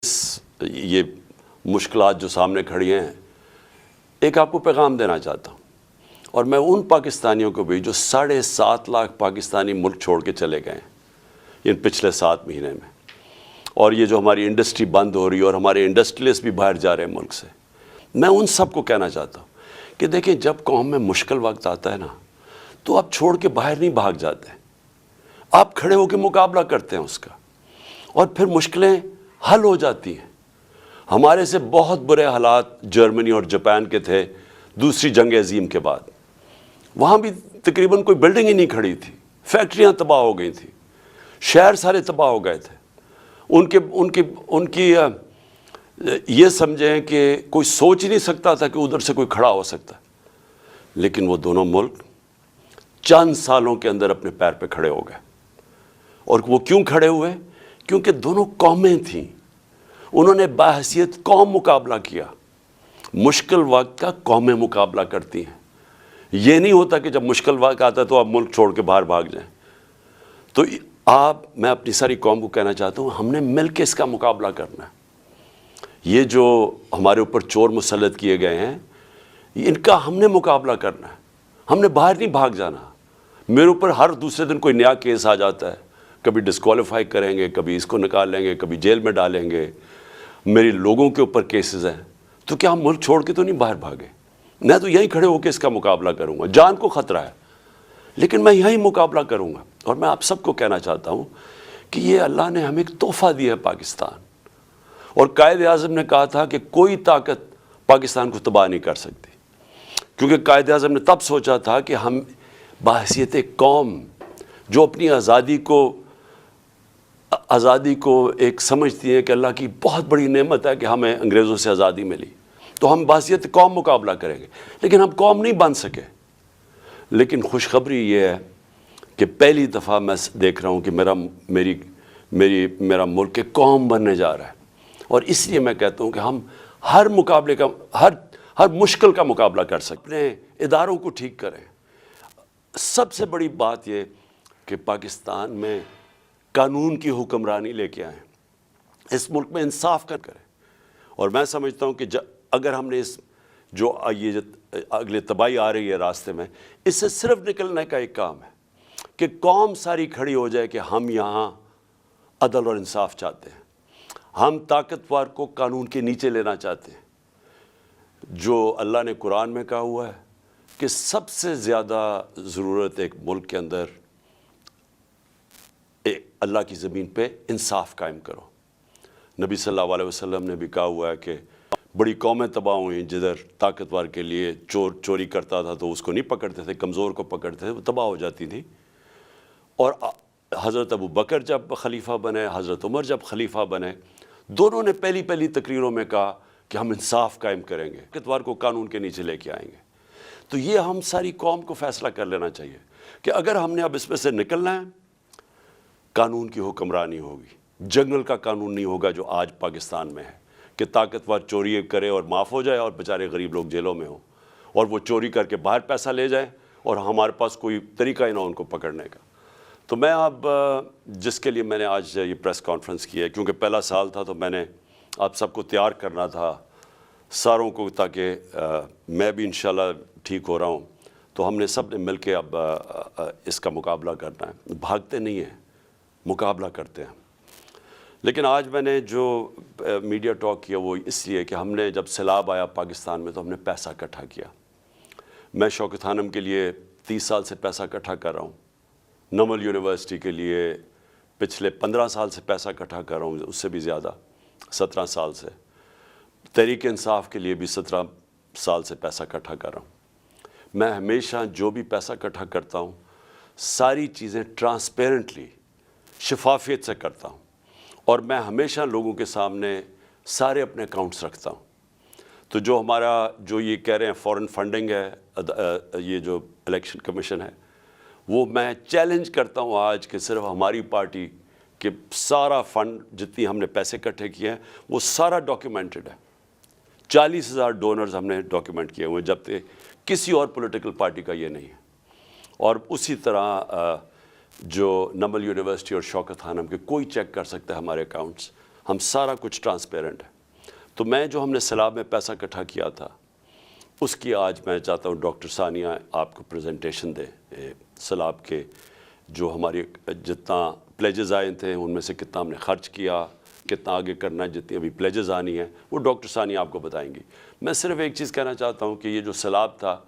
یہ مشکلات جو سامنے کھڑی ہیں، ایک آپ کو پیغام دینا چاہتا ہوں، اور میں ان پاکستانیوں کو بھی جو 7.5 لاکھ پاکستانی ملک چھوڑ کے چلے گئے ہیں ان پچھلے 7 مہینے میں، اور یہ جو ہماری انڈسٹری بند ہو رہی ہے اور ہمارے انڈسٹریلسٹ بھی باہر جا رہے ہیں ملک سے، میں ان سب کو کہنا چاہتا ہوں کہ دیکھیں، جب قوم میں مشکل وقت آتا ہے نا، تو آپ چھوڑ کے باہر نہیں بھاگ جاتے، آپ کھڑے ہو کے مقابلہ کرتے ہیں اس کا، اور پھر مشکلیں حل ہو جاتی ہیں۔ ہمارے سے بہت برے حالات جرمنی اور جاپان کے تھے دوسری جنگ عظیم کے بعد، وہاں بھی تقریباً کوئی بلڈنگ ہی نہیں کھڑی تھی، فیکٹریاں تباہ ہو گئی تھیں، شہر سارے تباہ ہو گئے تھے۔ ان کی یہ سمجھیں کہ کوئی سوچ ہی نہیں سکتا تھا کہ ادھر سے کوئی کھڑا ہو سکتا ہے، لیکن وہ دونوں ملک چند سالوں کے اندر اپنے پیر پہ کھڑے ہو گئے۔ اور وہ کیوں کھڑے ہوئے؟ کیونکہ دونوں قومیں تھیں، انہوں نے بحیثیت قوم مقابلہ کیا۔ مشکل وقت کا قومیں مقابلہ کرتی ہیں، یہ نہیں ہوتا کہ جب مشکل وقت آتا ہے تو آپ ملک چھوڑ کے باہر بھاگ جائیں۔ تو میں اپنی ساری قوم کو کہنا چاہتا ہوں، ہم نے مل کے اس کا مقابلہ کرنا ہے۔ یہ جو ہمارے اوپر چور مسلط کیے گئے ہیں، ان کا ہم نے مقابلہ کرنا ہے، ہم نے باہر نہیں بھاگ جانا۔ میرے اوپر ہر دوسرے دن کوئی نیا کیس آ جاتا ہے، کبھی ڈسکوالیفائی کریں گے، کبھی اس کو نکال لیں گے، کبھی جیل میں ڈالیں گے، میری لوگوں کے اوپر کیسز ہیں، تو کیا ہم ملک چھوڑ کے تو نہیں باہر بھاگے؟ میں تو یہیں کھڑے ہو کے اس کا مقابلہ کروں گا، جان کو خطرہ ہے لیکن میں یہیں مقابلہ کروں گا۔ اور میں آپ سب کو کہنا چاہتا ہوں کہ یہ اللہ نے ہمیں ایک تحفہ دیا ہے پاکستان، اور قائد اعظم نے کہا تھا کہ کوئی طاقت پاکستان کو تباہ نہیں کر سکتی، کیونکہ قائد اعظم نے تب سوچا تھا کہ ہم بحیثیت قوم جو اپنی آزادی کو ایک سمجھتی ہے کہ اللہ کی بہت بڑی نعمت ہے کہ ہمیں انگریزوں سے آزادی ملی، تو ہم بحیثیت قوم مقابلہ کریں گے، لیکن ہم قوم نہیں بن سکے۔ لیکن خوشخبری یہ ہے کہ پہلی دفعہ میں دیکھ رہا ہوں کہ میرا ملک ایک قوم بننے جا رہا ہے، اور اس لیے میں کہتا ہوں کہ ہم ہر مشکل کا مقابلہ کر سکتے ہیں۔ اپنے اداروں کو ٹھیک کریں۔ سب سے بڑی بات یہ کہ پاکستان میں قانون کی حکمرانی لے کے آئیں، اس ملک میں انصاف کریں۔ اور میں سمجھتا ہوں کہ اگر ہم نے جو اگلے تباہی آ رہی ہے راستے میں، اس سے صرف نکلنے کا ایک کام ہے کہ قوم ساری کھڑی ہو جائے کہ ہم یہاں عدل اور انصاف چاہتے ہیں، ہم طاقتور کو قانون کے نیچے لینا چاہتے ہیں۔ جو اللہ نے قرآن میں کہا ہوا ہے کہ سب سے زیادہ ضرورت ایک ملک کے اندر اللہ کی زمین پہ انصاف قائم کرو۔ نبی صلی اللہ علیہ وسلم نے بھی کہا ہوا ہے کہ بڑی قومیں تباہ ہوئیں جدھر طاقتور کے لیے چوری کرتا تھا تو اس کو نہیں پکڑتے تھے، کمزور کو پکڑتے تھے، وہ تباہ ہو جاتی تھی۔ اور حضرت ابو بکر جب خلیفہ بنے، حضرت عمر جب خلیفہ بنے، دونوں نے پہلی تقریروں میں کہا کہ ہم انصاف قائم کریں گے، طاقتور کو قانون کے نیچے لے کے آئیں گے۔ تو یہ ہم ساری قوم کو فیصلہ کر لینا چاہیے کہ اگر ہم نے اب اس میں سے نکلنا ہے، قانون کی حکمرانی ہوگی، جنگل کا قانون نہیں ہوگا جو آج پاکستان میں ہے کہ طاقتور چوری کرے اور معاف ہو جائے اور بیچارے غریب لوگ جیلوں میں ہوں، اور وہ چوری کر کے باہر پیسہ لے جائیں اور ہمارے پاس کوئی طریقہ ہی نہ ان کو پکڑنے کا۔ تو میں اب جس کے لیے میں نے آج یہ پریس کانفرنس کی ہے، کیونکہ پہلا سال تھا تو میں نے آپ سب کو تیار کرنا تھا ساروں کو، تاکہ میں بھی انشاءاللہ ٹھیک ہو رہا ہوں، تو ہم نے سب نے مل کے اب اس کا مقابلہ کرنا ہے۔ بھاگتے نہیں ہیں، مقابلہ کرتے ہیں۔ لیکن آج میں نے جو میڈیا ٹاک کیا وہ اس لیے کہ ہم نے جب سیلاب آیا پاکستان میں تو ہم نے پیسہ اکٹھا کیا۔ میں شوکت خانم کے لیے 30 سال سے پیسہ اکٹھا کر رہا ہوں، نمل یونیورسٹی کے لیے پچھلے 15 سال سے پیسہ اکٹھا کر رہا ہوں، اس سے بھی زیادہ 17 سال سے۔ تحریک انصاف کے لیے بھی 17 سال سے پیسہ اکٹھا کر رہا ہوں۔ میں ہمیشہ جو بھی پیسہ اکٹھا کرتا ہوں ساری چیزیں ٹرانسپیرنٹلی، شفافیت سے کرتا ہوں، اور میں ہمیشہ لوگوں کے سامنے سارے اپنے اکاؤنٹس رکھتا ہوں۔ تو جو یہ کہہ رہے ہیں فورن فنڈنگ ہے، یہ جو الیکشن کمیشن ہے، وہ میں چیلنج کرتا ہوں آج کہ صرف ہماری پارٹی کہ سارا فنڈ جتنی ہم نے پیسے اکٹھے کیے ہیں وہ سارا ڈاکیومنٹڈ ہے۔ 40,000 ڈونرز ہم نے ڈاکیومنٹ کیے ہوئے، جبکہ کسی اور پولیٹیکل پارٹی کا یہ نہیں ہے۔ اور اسی طرح جو نمل یونیورسٹی اور شوکت خانم کے کوئی چیک کر سکتا ہے ہمارے اکاؤنٹس، ہم سارا کچھ ٹرانسپیرنٹ ہے. تو میں جو ہم نے سیلاب میں پیسہ اکٹھا کیا تھا اس کی آج میں چاہتا ہوں ڈاکٹر ثانیہ آپ کو پریزنٹیشن دیں سیلاب کے جو ہماری جتنا پلیجز آئے تھے ان میں سے کتنا ہم نے خرچ کیا, کتنا آگے کرنا ہے, جتنی ابھی پلیجز آنی ہیں وہ ڈاکٹر ثانیہ آپ کو بتائیں گی. میں صرف ایک چیز کہنا چاہتا ہوں کہ یہ جو سیلاب تھا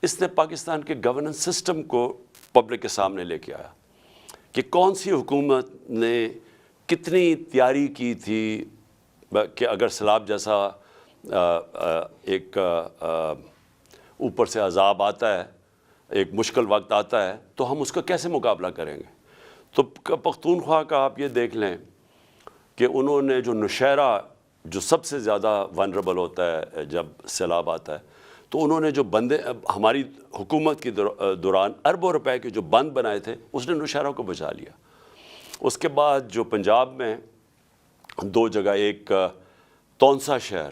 اس نے پاکستان کے گورننس سسٹم کو پبلک کے سامنے لے کے آیا کہ کون سی حکومت نے کتنی تیاری کی تھی کہ اگر سیلاب جیسا ایک اوپر سے عذاب آتا ہے, ایک مشکل وقت آتا ہے تو ہم اس کا کیسے مقابلہ کریں گے. تو پختونخوا کا آپ یہ دیکھ لیں کہ انہوں نے جو نوشہرہ جو سب سے زیادہ ونربل ہوتا ہے جب سیلاب آتا ہے, تو انہوں نے جو بندے ہماری حکومت کے دوران اربوں روپے کے جو بند بنائے تھے اس نے نوشہرہ کو بچا لیا. اس کے بعد جو پنجاب میں 2 جگہ, ایک تونسا شہر,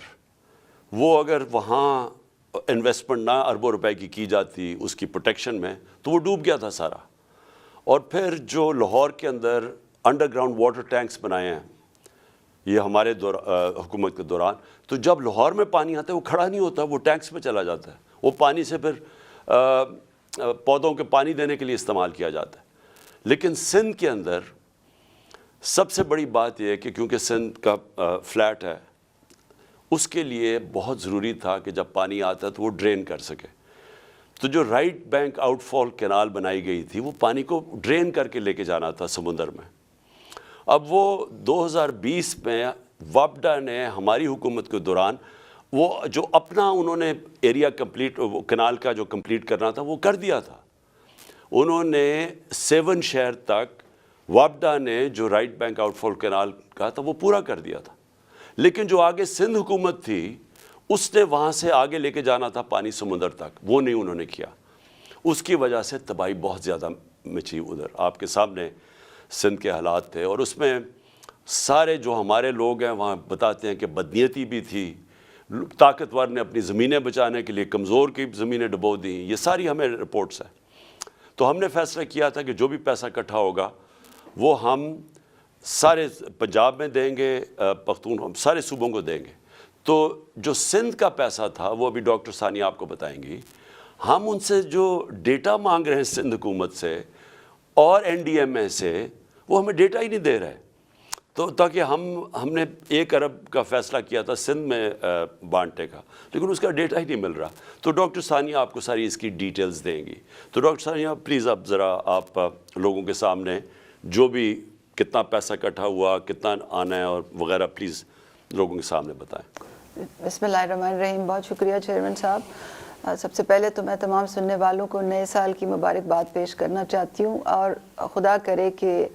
وہ اگر وہاں انویسٹمنٹ نہ اربوں روپے کی جاتی اس کی پروٹیکشن میں تو وہ ڈوب گیا تھا سارا. اور پھر جو لاہور کے اندر انڈر گراؤنڈ واٹر ٹینکس بنائے ہیں یہ ہمارے حکومت کے دوران, تو جب لاہور میں پانی آتا ہے وہ کھڑا نہیں ہوتا, وہ ٹینکس میں چلا جاتا ہے, وہ پانی سے پھر پودوں کے پانی دینے کے لیے استعمال کیا جاتا ہے. لیکن سندھ کے اندر سب سے بڑی بات یہ ہے کہ کیونکہ سندھ کا فلیٹ ہے اس کے لیے بہت ضروری تھا کہ جب پانی آتا ہے تو وہ ڈرین کر سکے. تو جو رائٹ بینک آؤٹ فال کینال بنائی گئی تھی وہ پانی کو ڈرین کر کے لے کے جانا تھا سمندر میں. اب وہ 2020 میں وابڈا نے ہماری حکومت کے دوران وہ جو اپنا انہوں نے ایریا کمپلیٹ کینال کا جو کمپلیٹ کرنا تھا وہ کر دیا تھا. انہوں نے 7 شہر تک وابڈا نے جو رائٹ بینک آؤٹ فال کینال کا تھا وہ پورا کر دیا تھا. لیکن جو آگے سندھ حکومت تھی اس نے وہاں سے آگے لے کے جانا تھا پانی سمندر تک, وہ نہیں انہوں نے کیا. اس کی وجہ سے تباہی بہت زیادہ مچی ادھر. آپ کے سامنے سندھ کے حالات تھے اور اس میں سارے جو ہمارے لوگ ہیں وہاں بتاتے ہیں کہ بدنیتی بھی تھی, طاقتور نے اپنی زمینیں بچانے کے لیے کمزور کی زمینیں ڈبو دیں, یہ ساری ہمیں رپورٹس ہیں. تو ہم نے فیصلہ کیا تھا کہ جو بھی پیسہ اکٹھا ہوگا وہ ہم سارے پنجاب میں دیں گے, ہم سارے صوبوں کو دیں گے. تو جو سندھ کا پیسہ تھا وہ ابھی ڈاکٹر ثانیہ آپ کو بتائیں گی. ہم ان سے جو ڈیٹا مانگ رہے ہیں سندھ حکومت سے اور NDMA سے, وہ ہمیں ڈیٹا ہی نہیں دے رہے. تو تاکہ ہم نے 1 ارب کا فیصلہ کیا تھا سندھ میں بانٹنے کا, لیکن اس کا ڈیٹا ہی نہیں مل رہا. تو ڈاکٹر ثانیہ آپ کو ساری اس کی ڈیٹیلز دیں گی. تو ڈاکٹر ثانیہ پلیز اب ذرا آپ لوگوں کے سامنے جو بھی کتنا پیسہ اکٹھا ہوا, کتنا آنا ہے اور وغیرہ پلیز لوگوں کے سامنے بتائیں. بسم اللہ الرحمن الرحیم. بہت شکریہ چیئرمین صاحب. سب سے پہلے تو میں تمام سننے والوں کو نئے سال کی مبارکباد پیش کرنا چاہتی ہوں, اور خدا کرے کہ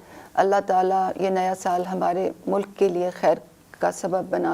اللہ تعالیٰ یہ نیا سال ہمارے ملک کے لیے خیر کا سبب بنا